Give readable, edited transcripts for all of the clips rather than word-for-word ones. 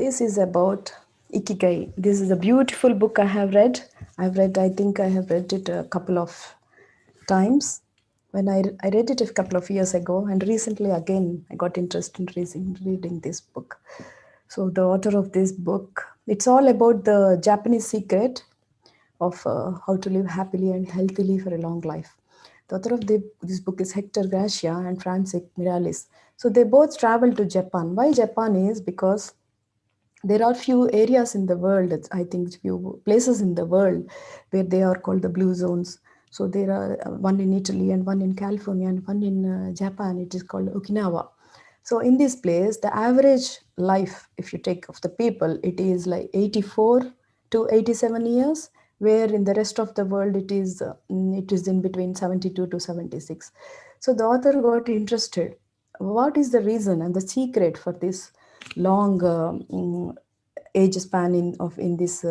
This is about Ikigai. This is a beautiful book I have read. I think I have read it a couple of times. When I read it a couple of years ago, and recently again I got interested in reading this book. So the author of this book, it's all about the Japanese secret of how to live happily and healthily for a long life. The author of this book is Hector Garcia and Francis Miralles. So they both traveled to Japan. Why Japan is because there are few areas in the world, I think few places in the world where they are called the blue zones. So there are one in Italy and one in California and one in Japan. It is called Okinawa. So in this place, the average life, if you take of the people, it is like 84 to 87 years, where in the rest of the world it is in between 72 to 76. So the author got interested. What is the reason and the secret for this long age span in this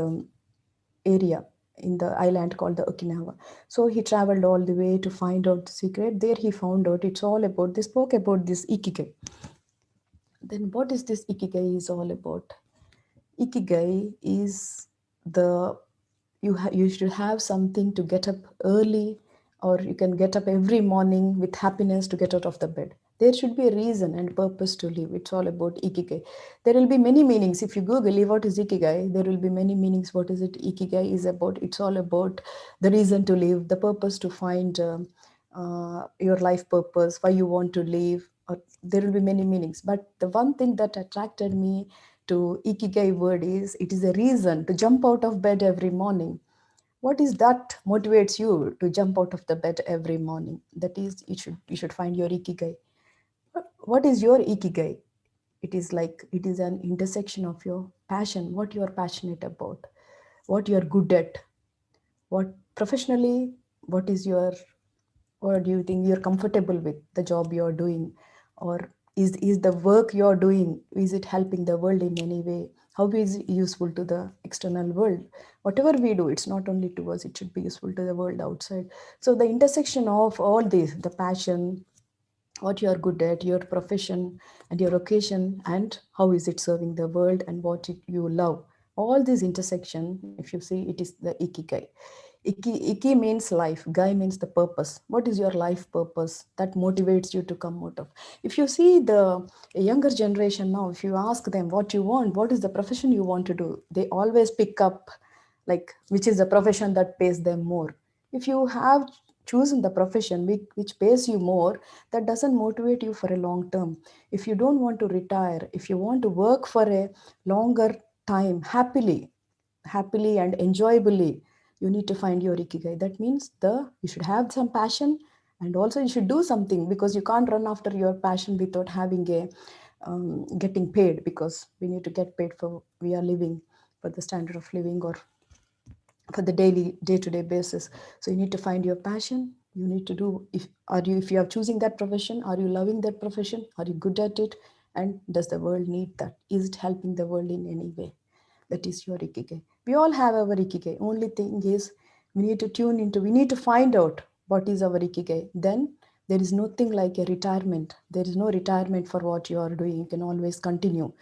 area in the island called the Okinawa? So he traveled all the way to find out the secret. There he found out it's all about. They spoke about this ikigai. Then what is this ikigai is all about? Ikigai is the you should have something to get up early, or you can get up every morning with happiness to get out of the bed. There should be a reason and purpose to live. It's all about ikigai. There will be many meanings. If you Google what is ikigai, there will be many meanings. What is it? Ikigai is about. It's all about the reason to live, the purpose to find your life purpose, why you want to live. Or there will be many meanings. But the one thing that attracted me to ikigai word is it is a reason to jump out of bed every morning. What is that motivates you to jump out of the bed every morning? That is, you should find your ikigai. What is your ikigai? It is an intersection of your passion, what you are passionate about, what you are good at, what professionally, what is your, or do you think you're comfortable with the job you're doing, or is the work you're doing, is it helping the world in any way? How is it useful to the external world? Whatever we do, it's not only to us, it should be useful to the world outside. So the intersection of all this, the passion, what you are good at, your profession and your occasion, and how is it serving the world, and you love, all this intersection, if you see, it is the ikigai. Iki means life, gai means the purpose. What is your life purpose that motivates you to come out of? If you see the younger generation now, if you ask them what you want, what is the profession you want to do, they always pick up like which is the profession that pays them more. If you have chosen the profession which pays you more, that doesn't motivate you for a long term. If you don't want to retire, if you want to work for a longer time happily and enjoyably, you need to find your ikigai. That means you should have some passion, and also you should do something, because you can't run after your passion without having a getting paid, because we need to get paid for we are living for the standard of living, or for the daily day-to-day basis. So you need to find your passion. You need to do, if you are choosing that profession, are you loving that profession, are you good at it, and does the world need that, is it helping the world in any way? That is your ikigai. We all have our ikigai. Only thing is, we need to find out what is our ikigai. Then there is nothing like a retirement. There is no retirement for what you are doing. You can always continue.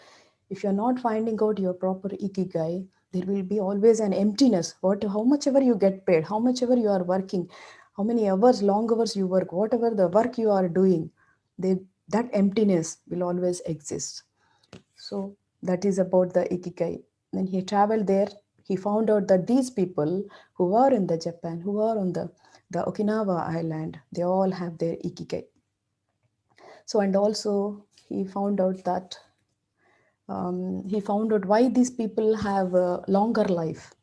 If you're not finding out your proper ikigai, there will be always an emptiness. How much ever you get paid, how much ever you are working, how many hours, long hours you work, whatever the work you are doing, they, that emptiness will always exist. So that is about the ikigai. Then he traveled there. He found out that these people who are in the Japan, who are on the Okinawa island, they all have their ikigai. So, and also he found out that why these people have a longer life.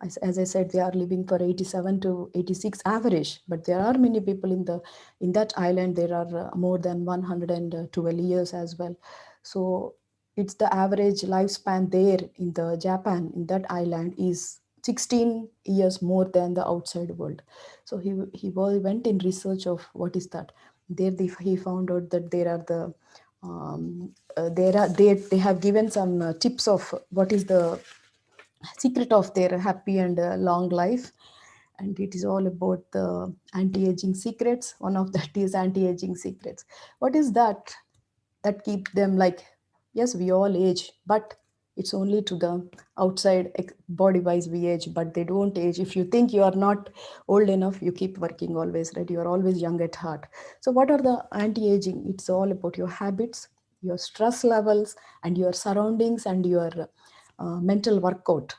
As I said, they are living for 87 to 86 average, but there are many people in that island. There are more than 112 years as well. So it's the average lifespan there in the Japan, in that island, is 16 years more than the outside world. So went in research of what is that. He found out that there are they have given some tips of what is the secret of their happy and long life, and it is all about the anti-aging secrets. One of that is anti-aging secrets. What is that keep them like, yes, we all age, but It's only to the outside body wise we age, but they don't age. If you think you are not old enough, you keep working always, right? You are always young at heart. So what are the anti-aging? It's all about your habits, your stress levels, and your surroundings, and your mental workout.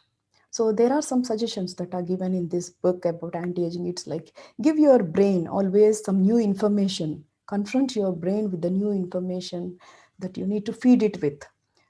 So there are some suggestions that are given in this book about anti-aging. It's like, give your brain always some new information. Confront your brain with the new information that you need to feed it with.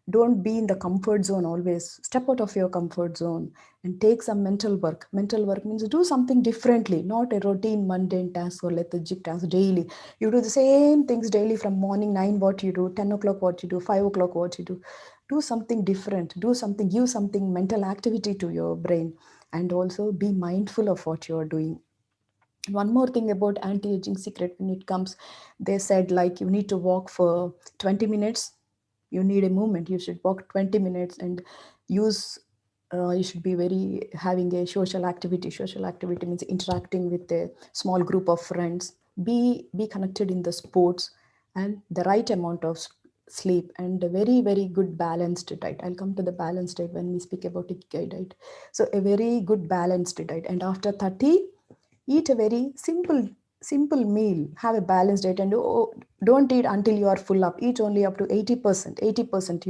Don't be in the comfort zone always. Step out of your comfort zone and take some mental work. Mental work means do something differently, not a routine, mundane task or lethargic task daily. You do the same things daily from morning 9 what you do, 10 o'clock what you do, 5 o'clock what you do. Do something different, do something, give something mental activity to your brain, and also be mindful of what you are doing. One more thing about anti-aging secret, when it comes, they said like you need to walk for 20 minutes. You need a movement, you should walk 20 minutes and use you should be very having a social activity. Social activity means interacting with a small group of friends. Be connected in the sports, and the right amount of sleep, and a very very good balanced diet. I'll come to the balanced diet when we speak about ikigai diet. So a very good balanced diet, and after 30, eat a very simple meal. Have a balanced diet, and don't eat until you are full up. Eat only up to 80%. 80%,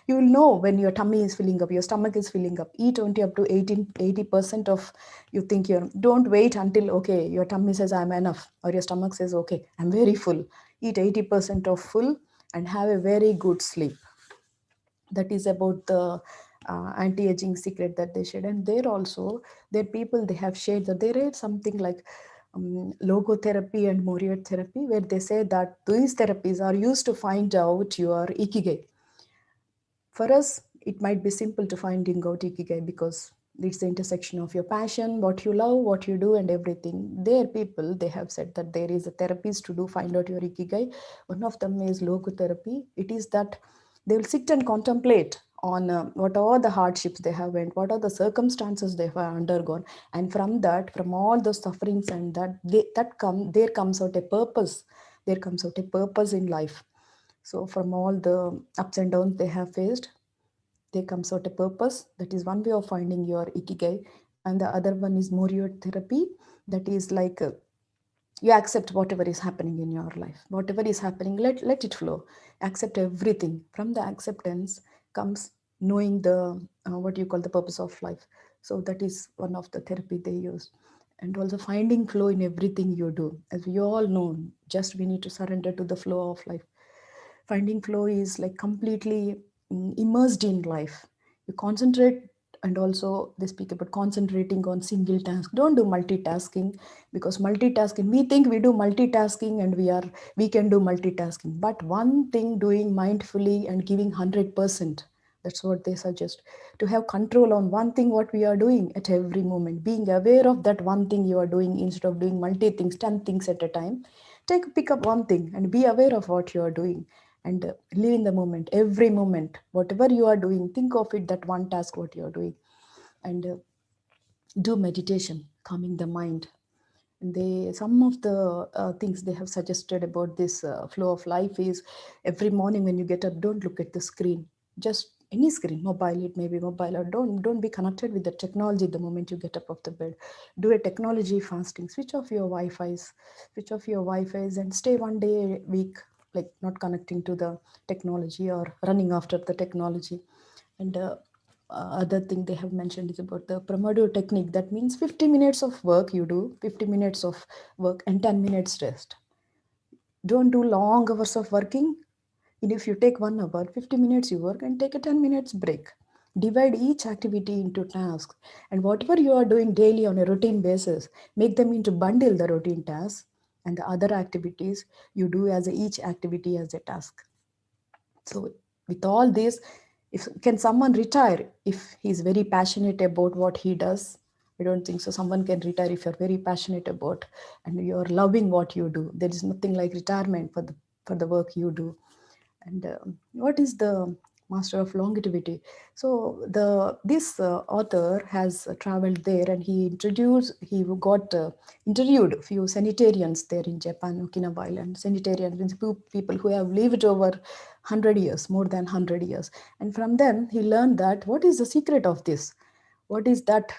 you will know when your tummy is filling up, your stomach is filling up. Eat only up to 80% of, you think you're, don't wait until okay your tummy says I'm enough, or your stomach says okay I'm very full. Eat 80% of full, and have a very good sleep. That is about the anti-aging secret that they shared. And there also, there people, they have shared that there is something like logotherapy and Moriot therapy, where they say that these therapies are used to find out your ikigai. For us, it might be simple to finding out ikigai because it's the intersection of your passion, what you love, what you do, and everything. There, people, they have said that there is a therapies to do find out your ikigai. One of them is logotherapy. It is that they will sit and contemplate on what are the hardships they have went, what are the circumstances they have undergone, and from that, from all the sufferings, and there comes out a purpose. There comes out a purpose in life. So from all the ups and downs they have faced, there comes out a purpose. That is one way of finding your ikigai. And the other one is Moriot therapy. That is like you accept whatever is happening in your life. Whatever is happening, let it flow. Accept everything. From the acceptance comes knowing the what you call the purpose of life. So that is one of the therapy they use. And also finding flow in everything you do. As we all know, just we need to surrender to the flow of life. Finding flow is like completely immersed in life. You concentrate, and also they speak about concentrating on single task. Don't do multitasking, because multitasking, we think we do multitasking and we can do multitasking, but one thing doing mindfully and giving 100%. That's what they suggest. To have control on one thing what we are doing at every moment, being aware of that one thing you are doing instead of doing multi things, 10 things at a time. Pick up one thing and be aware of what you are doing, and live in the moment. Every moment, whatever you are doing, think of it, that one task what you are doing. And do meditation, calming the mind. They, some of the things they have suggested about this flow of life is, every morning when you get up, don't look at the screen. Just any screen, mobile, it may be mobile, or don't be connected with the technology the moment you get up off the bed. Do a technology fasting. Switch off your wi-fi's, and stay one day a week, like not connecting to the technology or running after the technology. And other thing they have mentioned is about the Pomodoro technique. That means 50 minutes of work you do, 50 minutes of work and 10 minutes rest. Don't do long hours of working. And if you take 1 hour, 50 minutes you work and take a 10 minutes break. Divide each activity into tasks. And whatever you are doing daily on a routine basis, make them into bundle the routine tasks, and the other activities you do as each activity as a task. So with all this, if can someone retire if he's very passionate about what he does? I don't think so. Someone can retire if you're very passionate about and you're loving what you do. There is nothing like retirement for the work you do. And what is the master of longevity. So this author has traveled there, and he got interviewed a few sanitarians there in Japan, Okinawa Island. Sanitarians means people who have lived over 100 years, more than 100 years. And from them, he learned that what is the secret of this? What is that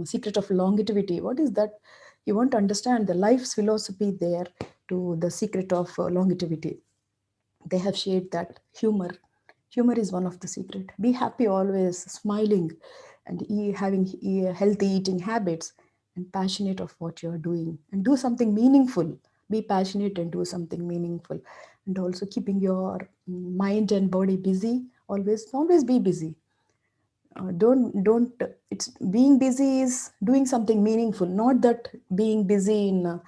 secret of longevity? What is that? You want to understand the life's philosophy there to the secret of longevity. They have shared that humor is one of the secret. Be happy always, smiling, and having healthy eating habits, and passionate of what you're doing, and do something meaningful. Be passionate and do something meaningful, and also keeping your mind and body busy. Always be busy. Don't It's being busy is doing something meaningful, not that being busy in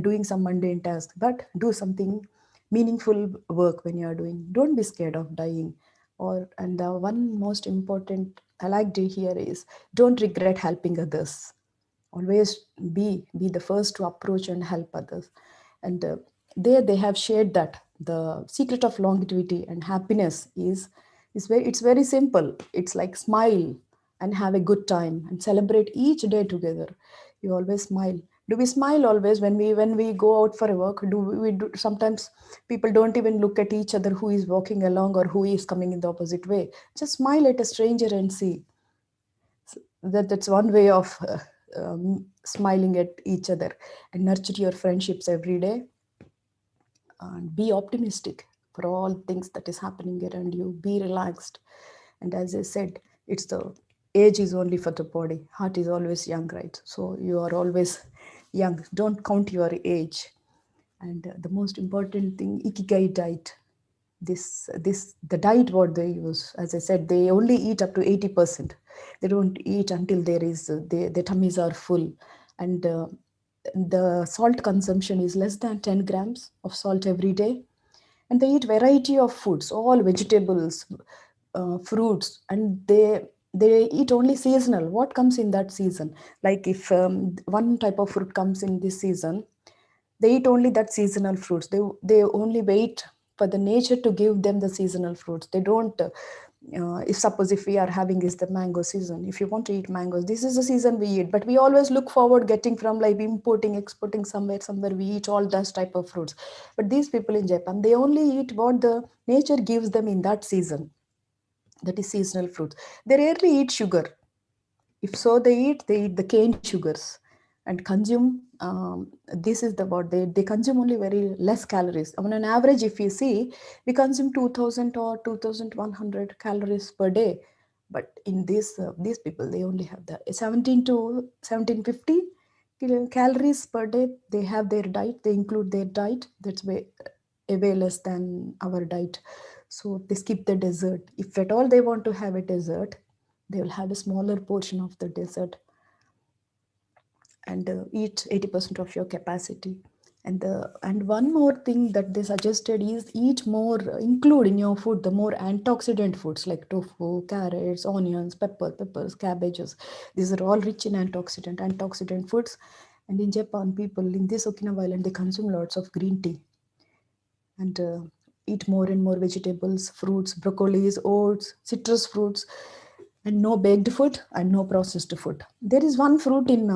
doing some mundane task, but do something meaningful work when you are doing. Don't be scared of dying. And the one most important I like to hear is, don't regret helping others. Always be the first to approach and help others. And there they have shared that the secret of longevity and happiness it's very simple. It's like smile and have a good time and celebrate each day together. You always smile. Do we smile always when we go out for a walk? Do sometimes people don't even look at each other, who is walking along or who is coming in the opposite way? Just smile at a stranger and see. That's one way of smiling at each other. And nurture your friendships every day, and be optimistic for all things that is happening around you. Be relaxed. And as I said, it's the age is only for the body, heart is always young, right? So you are always young. Don't count your age. And the most important thing, ikigai diet. This The diet what they use, as I said, they only eat up to 80%. They don't eat until their tummies are full. And the salt consumption is less than 10 grams of salt every day. And they eat variety of foods, all vegetables, fruits. And they eat only seasonal, what comes in that season. Like if one type of fruit comes in this season, they eat only that seasonal fruits. They only wait for the nature to give them the seasonal fruits. They don't if suppose if we are having is the mango season, if you want to eat mangoes, this is the season we eat. But we always look forward getting from like importing, exporting, somewhere we eat all those type of fruits. But these people in Japan, they only eat what the nature gives them in that season. That is seasonal fruits. They rarely eat sugar. If so, they eat the cane sugars and consume. This is the what they consume only very less calories. On an average, if you see, we consume 2000 or 2100 calories per day. But in this these people, they only have the 17 to 1750 calories per day. They have their diet. They include their diet. That's way less than our diet. So they skip the dessert. If at all they want to have a dessert, they will have a smaller portion of the dessert, and eat 80% of your capacity. And one more thing that they suggested is eat more, include in your food the more antioxidant foods like tofu, carrots, onions, peppers, cabbages. These are all rich in antioxidant foods. And in Japan, people in this Okinawa island, they consume lots of green tea, and eat more and more vegetables, fruits, broccolis, oats, citrus fruits, and no baked food and no processed food. There is one fruit in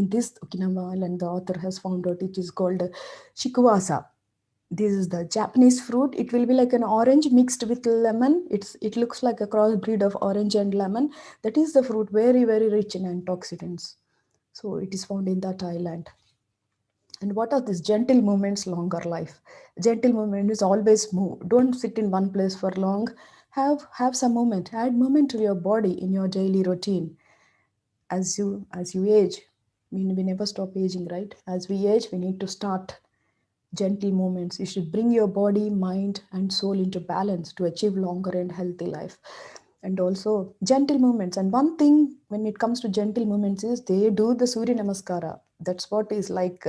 this Okinawa island the author has found out. It is called shikuwasa. This is the Japanese fruit. It will be like an orange mixed with lemon. It looks like a crossbreed of orange and lemon. That is the fruit, very rich in antioxidants. So it is found in that island. And what are these gentle movements, longer life? Gentle movement is always move. Don't sit in one place for long. Have some movement. Add movement to your body in your daily routine. As you age, I mean, we never stop aging, right? As we age, we need to start gentle movements. You should bring your body, mind, and soul into balance to achieve longer and healthy life. And also gentle movements. And one thing when it comes to gentle movements is they do the Surya Namaskara. That's what is like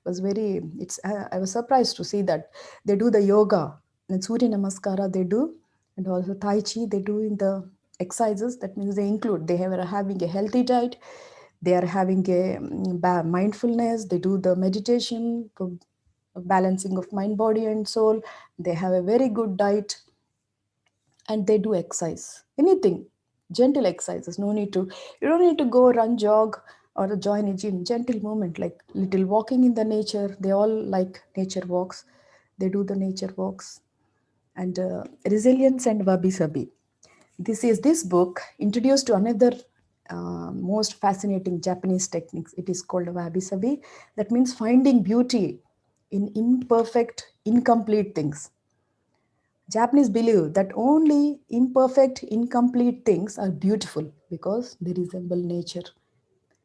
was very. It's I was surprised to see that they do the yoga and Surya Namaskara they do, and also Tai Chi they do in the exercises. That means they include they are having a healthy diet. They are having a mindfulness. They do the meditation to balancing of mind, body, and soul. They have a very good diet, and they do exercise. Anything, gentle exercises. No need to. You don't need to go run, jog, or join a gym. Gentle movement, like little walking in the nature. They all like nature walks. They do the nature walks. And resilience and wabi sabi. This book introduced to another most fascinating Japanese techniques. It is called wabi sabi. That means finding beauty in imperfect, incomplete things. Japanese believe that only imperfect, incomplete things are beautiful because they resemble nature,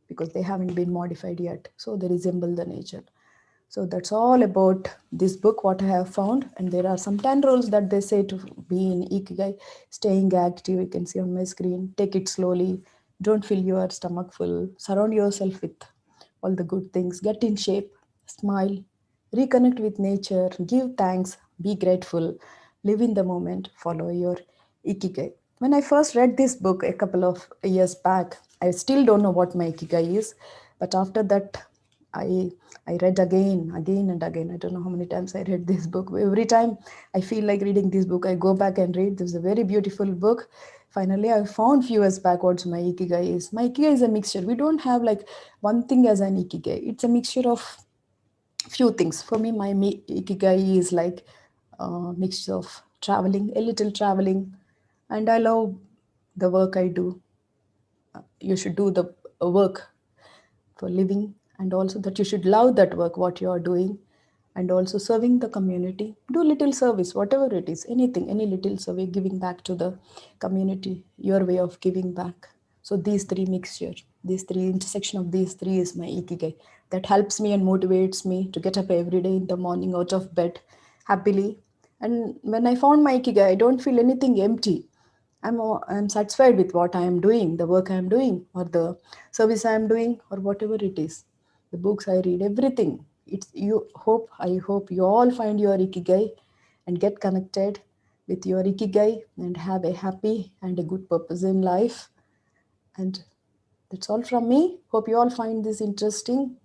because they haven't been modified yet. So they resemble the nature. So that's all about this book, what I have found. And there are some 10 rules that they say to be in Ikigai. Staying active, you can see on my screen. Take it slowly. Don't fill your stomach full. Surround yourself with all the good things. Get in shape. Smile. Reconnect with nature. Give thanks. Be grateful. Live in the moment. Follow your Ikigai. When I first read this book a couple of years back, I still don't know what my Ikigai is. But after that, I I read again and again. I don't know how many times I read this book. Every time I feel like reading this book, I go back and read. This is a very beautiful book. Finally, I found few years back what my ikigai is. My ikigai is a mixture. We don't have like one thing as an ikigai. It's a mixture of few things. For me, my ikigai is like a mixture of traveling, a little traveling, and I love the work I do. You should do the work for living, and also that you should love that work what you are doing, and also serving the community. Do little service, whatever it is, anything, any little service, giving back to the community, your way of giving back. So these three mixture, these three intersection of these three is my ikigai, that helps me and motivates me to get up every day in the morning out of bed happily. And when I found my ikigai, I don't feel anything empty. I'm satisfied with what I am doing, the work I am doing, or the service I am doing, or whatever it is. The books I read, everything. It's you hope I hope you all find your ikigai and get connected with your ikigai and have a happy and a good purpose in life. And that's all from me. Hope you all find this interesting.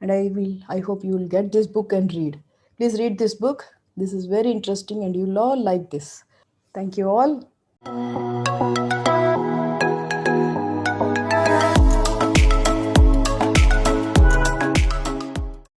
And I hope you will get this book and read. Please read this book. This is very interesting and you'll all like this. Thank you all.